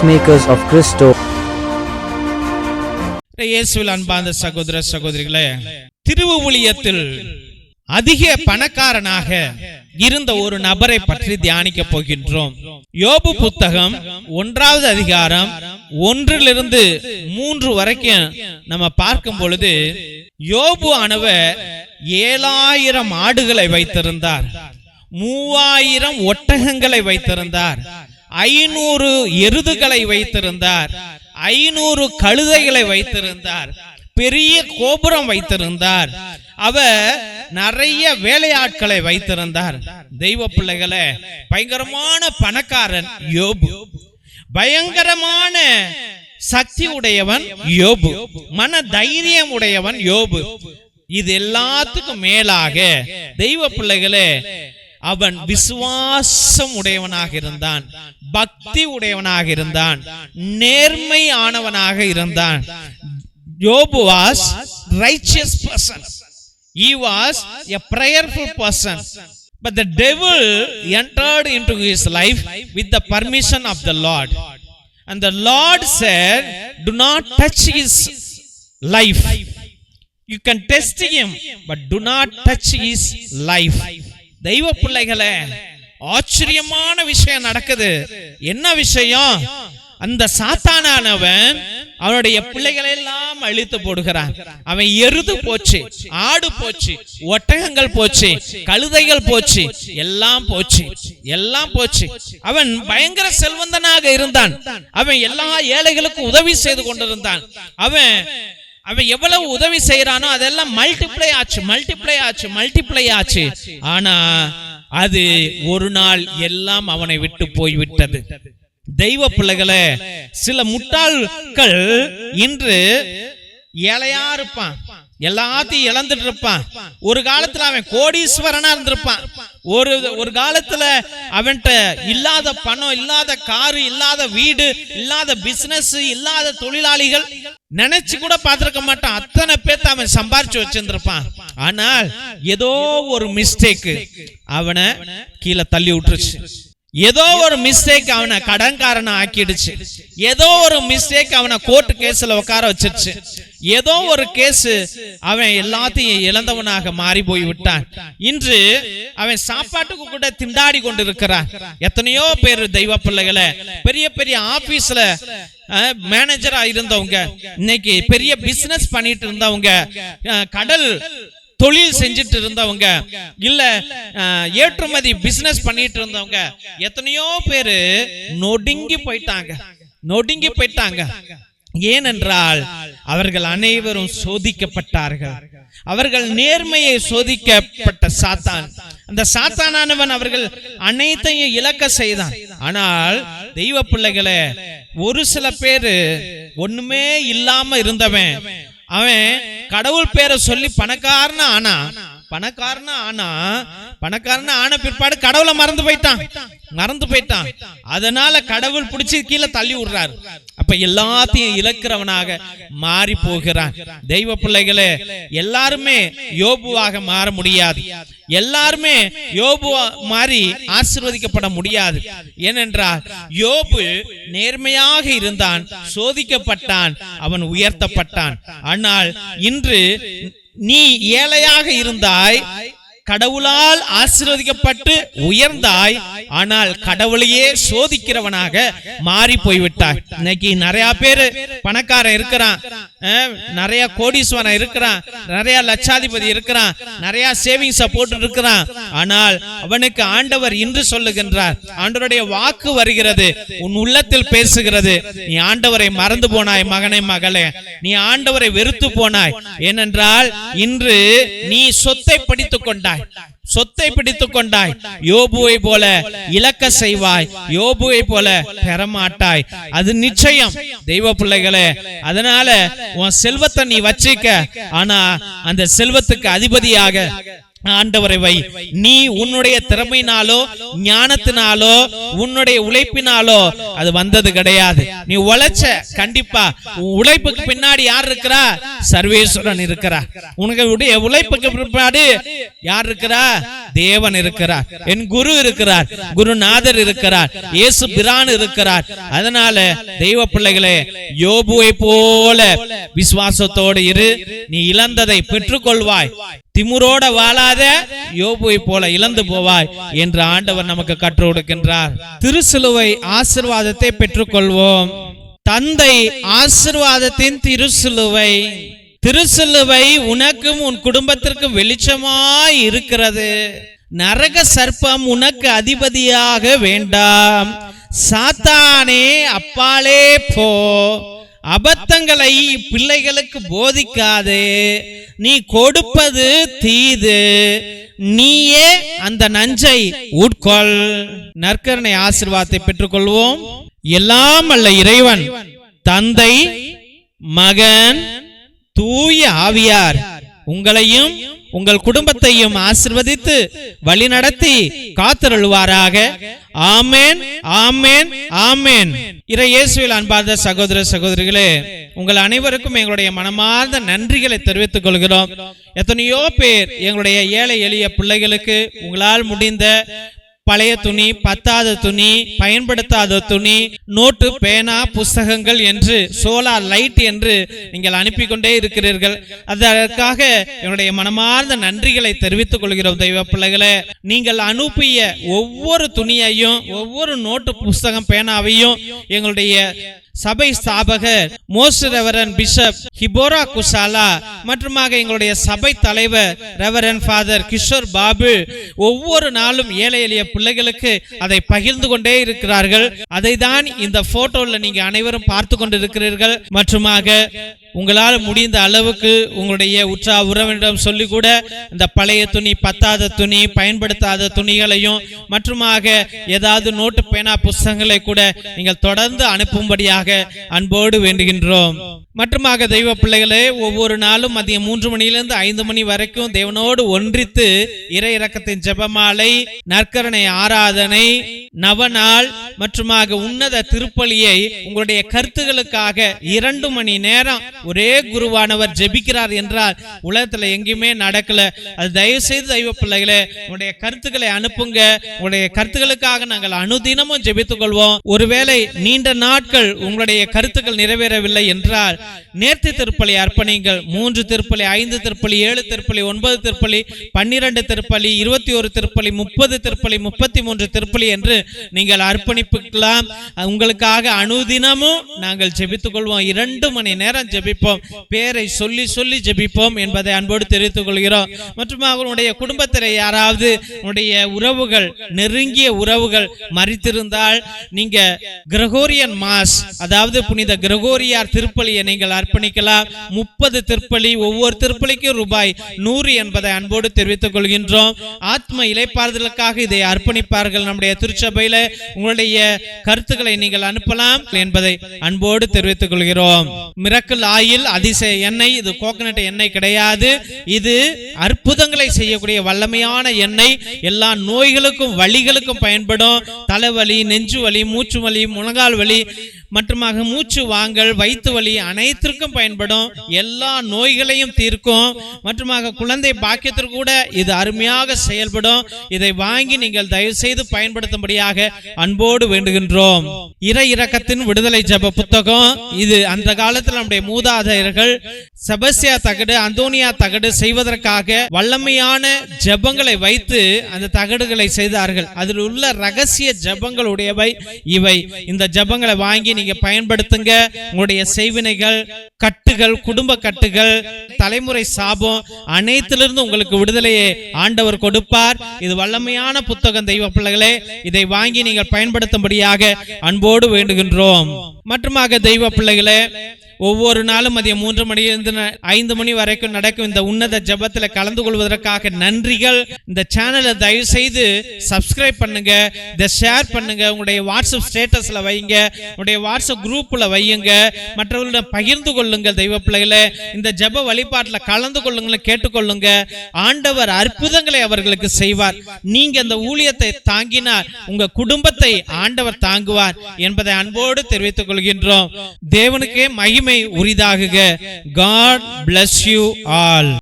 Peacemakers of Christo. இயேசுவில் அன்பார்ந்த சகோதர சகோதரிகளே, திருவுழியத்தில் அதிக பணக்காரனாக இருந்த ஒரு நபரை பற்றி தியானிக்க போகின்றோம். யோபு புத்தகம் 1வது அதிகாரம் 1-3 வரைக்கும் நம்ம பார்க்கும் பொழுது, யோபு ஆனவர் 7000 ஆடுகளை வைத்திருந்தார், 3000 ஒட்டகங்களை வைத்திருந்தார், 500 எருதுகளை வைத்திருந்தார், 500 கழுதைகளை வைத்திருந்தார், பெரிய கோபுரம் வைத்திருந்தார், அவர் நிறைய வேலையாட்களை வைத்திருந்தார். தெய்வ பிள்ளைகளே, பயங்கரமான பணக்காரன் யோபு, பயங்கரமான சக்தி உடையவன் யோபு, மன தைரியம் உடையவன் யோபு. இது எல்லாத்துக்கும் மேலாக தெய்வ பிள்ளைகளே, அவன் விசுவாசம் உடையவனாக இருந்தான், பக்தி உடையவனாக இருந்தான், நேர்மையானவனாக இருந்தான். யோபு was righteous person. He was a prayerful person. But the devil entered into his life with the permission of the Lord. And the Lord said, do not touch his life. You can test him, but do not touch his life. தெய்வ பிள்ளைகளே, ஆச்சரியமான விஷயம் நடக்குது. என்ன விஷயம்? அந்த சாத்தானானவன் அவனுடைய பிள்ளைகளை எல்லாம் அழித்து போடுகிறான். அவன் எருது போச்சு, ஆடு போச்சு, ஒட்டகங்கள் போச்சு, கழுதைகள் போச்சு, எல்லாம் போச்சு, எல்லாம் போச்சு. அவன் பயங்கர செல்வந்தனாக இருந்தான். அவன் எல்லா ஏழைகளுக்கும் உதவி செய்து கொண்டிருந்தான். அவன் எவ்வளவு உதவி செய்யறானோ அதெல்லாம் மல்டிப்ளை ஆச்சு. ஆனா அது ஒரு நாள் எல்லாம் அவனை விட்டு போய்விட்டது. தெய்வ பிள்ளைகளே, சில முட்டாள்கள் இன்று ஏழையா இருப்பான், எல்லாத்தையும் இழந்துட்டு இருப்பான். ஒரு காலத்துல அவன் கோடீஸ்வரனா இருந்திருப்பான். ஒரு காலத்துல அவன்கிட்ட இல்லாத பணம், இல்லாத காரு, இல்லாத வீடு, இல்லாத பிசினஸ், இல்லாத தொழிலாளிகள் நினைச்சு கூட பார்த்திருக்க மாட்டான். அத்தனை பேர்த்த அவன் சம்பாரிச்சு வச்சிருந்திருப்பான். ஆனால் ஏதோ ஒரு மிஸ்டேக் அவனை கீழே தள்ளி விட்டுருச்சு. ஏதோ ஒரு மிஸ்டேக் அவனை கடன்காரனை ஆக்கிடுச்சு. ஏதோ ஒரு மிஸ்டேக் அவனை கோர்ட் கேஸ்ல உட்கார வச்சிருச்சு. ஏதோ ஒரு கேஸ் அவன் எல்லாத்தையும் இழந்தவனாக மாறி போய் விட்டான். இன்று அவன் சாப்பாட்டுக்கு கூட திண்டாடி கொண்டிருக்கிறான். எத்தனையோ பேர் தெய்வ பிள்ளைகளை, பெரிய பெரிய ஆபீஸ்ல மேனேஜரா இருந்தவங்க, இன்னைக்கு பெரிய பிசினஸ் பண்ணிட்டு இருந்தவங்க, கடல் தொழில் செஞ்சிட்டு இருந்தவங்க, இல்ல ஏற்றுமதி பிசினஸ் பண்ணிட்டு இருந்தவங்க, எத்தனையோ பேரு நொடுங்கி போயிட்டாங்க. ஏனென்றால் அவர்கள் அனைவரும் சோதிக்கப்பட்டார்கள். அவர்கள் நேர்மையை சோதிக்கப்பட்ட சாத்தான், அந்த சாத்தானானவன் அவர்கள் அனைத்தையும் இழக்க செய்தான். ஆனால் தெய்வ பிள்ளைகளே, ஒரு சில பேரு ஒண்ணுமே இல்லாம இருந்தவன், அவன் கடவுள் பேரை சொல்லி பணக்காரனா ஆன பிற்பாடு கடவுளை மறந்து போயிட்டான். அதனால கடவுள் பிடிச்சி கீழே தள்ளி விடுறாரு. அப்ப எல்லாத்தையும் இழக்கிறவனாக மாறி போகிறான். தெய்வ பிள்ளைகளே, எல்லாருமே யோபுவாக மாற முடியாது. எல்லாருமே யோபு மாறி ஆசீர்வதிக்கப்பட முடியாது. ஏனென்றால் யோபு நேர்மையாக இருந்தான், சோதிக்கப்பட்டான், அவன் உயர்த்தப்பட்டான். ஆனால் இன்று நீ ஏழையாக இருந்தாய், கடவுளால் ஆசீர்வதிக்கப்பட்டு உயர்ந்தாய், ஆனால் கடவுளையே சோதிக்கிறவனாக மாறி போய்விட்டாய். இன்னைக்கு நிறைய பேரு பணக்காரன் இருக்கிறான், நிறைய கோடீஸ்வரன் இருக்கிறான், நிறைய லட்சாதிபதி இருக்கிறான், நிறைய சேவிங்ஸ் போட்டு இருக்கிறான். ஆனால் அவனுக்கு ஆண்டவர் இன்று சொல்லுகின்றார், ஆண்டவருடைய வாக்கு வருகிறது, உன் உள்ளத்தில் பேசுகிறது, நீ ஆண்டவரை மறந்து போனாய் மகனே, மகளே, நீ ஆண்டவரை வெறுத்து போனாய். ஏனென்றால் இன்று நீ சொத்தை பிடித்துக் கொண்டாய், யோபுவை போல இழக்க செய்வாய், யோபுவை போல பெறமாட்டாய். அது நிச்சயம் தெய்வ பிள்ளைகளே. அதனால உன் செல்வத்தை நீ வச்சிக்க, ஆனா அந்த செல்வத்துக்கு அதிபதியாக ஆண்டவரை வை. நீ உன்னுடைய திறமையினாலோ ஞானத்தினாலோ உன்னுடைய உழைப்பினாலோ அது வந்தது கிடையாது. நீ உழைச்ச, கண்டிப்பா உழைப்புக்கு பின்னாடி யார் இருக்கிறா? சர்வேஸ்வரன் இருக்கிறார். உன்னுடைய உழைப்புக்கு பின்னாடி யார் இருக்கிறா? தேவன் இருக்கிறார். என் குரு இருக்கிறார், குருநாதர் இருக்கிறார், இயேசு பிரான் இருக்கிறார். அதனால தெய்வ பிள்ளைகளே, யோபுவை போல விசுவாசத்தோடு இரு. நீ இழந்ததை பெற்றுக்கொள்வாய். திமுரோட வாழாத யோபுவை போல இழந்து போவாய் என்று ஆண்டவர் நமக்கு கற்றுக் கொடுக்கின்றார். திருசிலுவை ஆசீர்வாதத்தை பெற்றுக்கொள்வோம். தந்தை ஆசீர்வாதத்தின் திருசிலுவை. திருசிலுவை உனக்கும் உன் குடும்பத்திற்கும் வெளிச்சமாய் இருக்கிறது. நரக சர்ப்பம் உனக்கு அதிபதியாக வேண்டாம். சாத்தானே அப்பாலே போ. அபத்தங்களை பிள்ளைகளுக்கு போதிக்காதே. நீ கொடுப்பது தீது, நீயே அந்த நஞ்சை உட்கொள். நற்கருணை ஆசீர்வாதத்தை பெற்றுக்கொள்வோம். எல்லாம் அல்ல இறைவன், தந்தை, மகன், தூய ஆவியார் உங்களையும் உங்கள் குடும்பத்தையும் ஆசீர்வதித்து வழி நடத்தி காத்தருள்வாராக. ஆமென், ஆமென், ஆமென். இறை இயேசுவில் அன்பார்ந்த சகோதர சகோதரிகளே, உங்கள் அனைவருக்கும் எங்களுடைய மனமார்ந்த நன்றிகளை தெரிவித்துக் கொள்கிறோம். எத்தனையோ பேர் எங்களுடைய ஏழை எளிய பிள்ளைகளுக்கு உங்களால் முடிந்த பழைய துணி, பத்தாத துணி, பயன்படுத்தாத துணி, நோட்டு, பேனா, புஸ்தகங்கள் என்று சோலார் லைட் என்று நீங்கள் அனுப்பி கொண்டே இருக்கிறீர்கள். அதற்காக என்னுடைய மனமார்ந்த நன்றிகளை தெரிவித்துக் கொள்கிறோம். தெய்வ பிள்ளைகளே, நீங்கள் அனுப்பிய ஒவ்வொரு துணியையும், ஒவ்வொரு நோட்டு, புஸ்தகம், பேனாவையும் எங்களுடைய சபை ஸ்தாபகர் மோஸ்ட் ரெவரன் பிஷப் ஹிபோரா குசாலா மற்றும் எங்களுடைய சபை தலைவர் ரெவரன் ஃபாதர் கிஷோர் பாபு ஒவ்வொரு நாளும் ஏழை எளிய பிள்ளைகளுக்கு அதை பகிர்ந்து கொண்டே இருக்கிறார்கள். அதை தான் இந்த போட்டோல நீங்க அனைவரும் பார்த்து கொண்டிருக்கிறீர்கள். மற்றுமாக உங்களால் முடிந்த அளவுக்கு உங்களுடைய உற்ற உறவினரிடம் சொல்லி கூட இந்த பழைய துணி, பத்தாத துணி, பயன்படுத்தாத துணிகளையும் மற்றுமாக ஏதாவது நோட்டு, பேனா, புஸ்தகங்களை கூட நீங்கள் தொடர்ந்து அனுப்பும்படியாக அன்போடு வேண்டுகின்றோம். மற்றுமாக தெய்வ பிள்ளைகளே, ஒவ்வொரு நாளும் மதியம் 3 மணியிலிருந்து 5 மணி வரைக்கும் தேவனோடு ஒன்றித்து இறை இரக்கத்தின் ஜெபமாலை, நற்கருணை ஆராதனை, நவநாள் மற்றுமாக உன்னத திருப்பலியை உங்களுடைய கருத்துகளுக்காக 2 மணி நேரம் ஒரே குருவானவர் ஜெபிக்கிறார் என்றால் உலகத்துல எங்கேயுமே நடக்கல. அது தயவு செய்து தெய்வ பிள்ளைகளே, உங்களுடைய கருத்துக்களை அனுப்புங்க. உங்களுடைய கருத்துக்களுக்காக நாங்கள் அனுதினமும் ஜெபித்துக் கொள்வோம். ஒருவேளை நீண்ட நாட்கள் உங்களுடைய கருத்துக்கள் நிறைவேறவில்லை என்றால் நேர்த்தி திருப்பலி அர்ப்பணிங்கள். 3 திருப்பலி, 5 திருப்பலி, 7 திருப்பலி, 9 திருப்பலி, 12 திருப்பலி, 21 திருப்பலி, 30 திருப்பலி, 33 திருப்பலி என்று நீங்கள் அர்ப்பணிப்புக்கலாம். உங்களுக்காக அனுதினமும் நாங்கள் ஜெபித்துக் கொள்வோம். 2 மணி நேரம் ஜெபிப்போம். பேரை சொல்லி சொல்லி ஜெபிப்போம் என்பதை அன்போடு தெரிவித்துக் கொள்கிறோம். மற்றும் அவருடைய குடும்பத்தில் யாராவது உடைய உறவுகள், நெருங்கிய உறவுகள் மரித்திருந்தால் நீங்க கிரகோரியன் மாஸ், அதாவது புனித கிரகோரியார் திருப்பலியை நீங்கள் அர்ப்பணிக்கலாம். 30 திருப்பலி, ஒவ்வொரு திருப்பலிக்கும் ரூபாய் 100 என்பதை அன்போடு தெரிவித்துக் கொள்கின்றோம். ஆத்ம இளைப்பாறுதலுக்காக இதை அர்ப்பணிப்பார்கள் நம்முடைய திருச்சபையில. உங்களுடைய கருத்துக்களை நீங்கள் அனுப்பலாம் என்பதை அன்போடு தெரிவித்துக் கொள்கிறோம். மிரக்கல் ஆயில் அதிசய எண்ணெய், இது கோகனட் எண்ணெய் கிடையாது. இது அற்புதங்களை செய்யக்கூடிய வல்லமையான எண்ணெய். எல்லா நோய்களுக்கும் வலிகளுக்கும் பயன்படும். தலைவலி, நெஞ்சு வலி, மூச்சு வலி, முழங்கால் வலி மற்றுமாக மூச்சு வாங்கல், வயிற்று வலி அனைத்திற்கும் பயன்படும். எல்லா நோய்களையும் தீர்க்கும். மற்றுமாக குழந்தை பாக்கியத்திற்கு கூட இது அருமையாக செயல்படும். இதை வாங்கி நீங்கள் தயவு செய்து பயன்படுத்தும்படியாக அன்போடு வேண்டுகின்றோம். இறை இரக்கத்தின் விடுதலை ஜெப புத்தகம். இது அந்த காலத்தில் நம்முடைய மூதாதையர்கள் செபஸ்தியா தகடு, அந்தோனியா தகடு செய்வதற்காக வல்லமையான ஜெபங்களை வைத்து அந்த தகடுகளை செய்தார்கள். அதில் உள்ள ரகசிய ஜெபங்கள் உடையவை இவை. இந்த ஜெபங்களை வாங்கி நீங்க பயன்படுத்துங்க. உங்களுடைய செய்வினைகள், கட்டுகள், குடும்ப கட்டுகள், தலைமுறை சாபம் அனைத்திலிருந்து உங்களுக்கு விடுதலையை ஆண்டவர் கொடுப்பார். இது வல்லமையான புத்தகம் தெய்வ பிள்ளைகளே. இதை வாங்கி நீங்கள் பயன்படுத்தும்படியாக அன்போடு வேண்டுகின்றோம். மற்றுமாக தெய்வ பிள்ளைகளே, ஒவ்வொரு நாளும் மதியம் 3 மணியிலிருந்து 5 மணி வரைக்கும் நடக்கும் இந்த உன்னத ஜெபத்தில் கலந்து கொள்வதற்காக நன்றிகள். இந்த சேனலை தயவு செய்து சப்ஸ்கிரைப் பண்ணுங்க, இதை ஷேர் பண்ணுங்க, உங்களுடைய வாட்ஸ்அப் ஸ்டேட்டஸ்ல வைங்க, உங்களுடைய வாட்ஸ்அப் குரூப்ல வையுங்க, மற்றவர்களிடம் பகிர்ந்து கொள்ளுங்கள். தெய்வ பிள்ளைகளே, இந்த ஜெப வழிபாட்டில் கலந்து கொள்ளுங்கள், கேட்டுக்கொள்ளுங்க. ஆண்டவர் அற்புதங்களை அவர்களுக்கு செய்வார். நீங்க அந்த ஊழியத்தை தாங்கினார், உங்க குடும்பத்தை ஆண்டவர் தாங்குவார் என்பதை அன்போடு தெரிவித்துக் கொள்கின்றோம். தேவனுக்கே மகிமை உரிதாகுக. God bless you all.